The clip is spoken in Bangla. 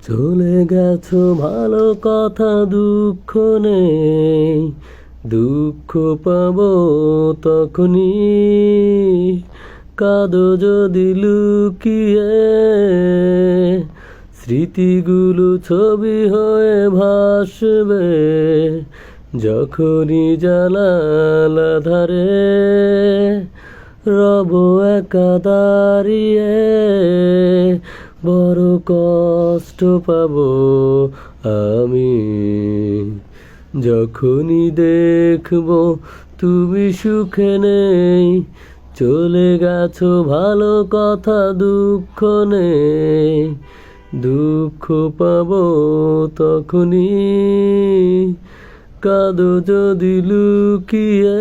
চলে গেছো ভালো কথা, দুঃখ নেই, দুঃখ পাবো তখনই, কাঁদো যদি লুকিয়ে, স্মৃতিগুলো ছবি হয়ে ভাসবে, যখনই জানালা ধারে রব একা দাঁড়িয়ে, বড় কষ্ট পাবো আমি, যখনই দেখবো তুমি সুখে নেই। চলে গেছো ভালো কথা, দুঃখ নেই, দুঃখ পাবো তখনই, কাঁদো যদি লুকিয়ে।